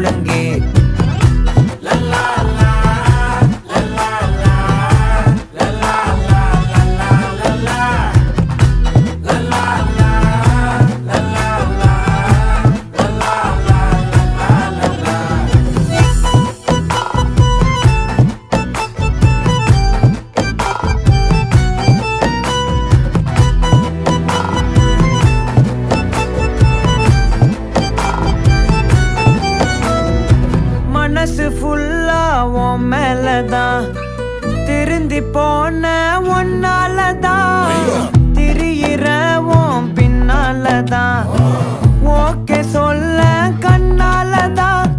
முழங்கே. மனசு ஃபுல்லா உன் மேலதான், திருந்தி போன ஒன்னாலதான், திரியிற உன் பின்னாலதான், ஓகே சொல்ல கண்ணாலதான்,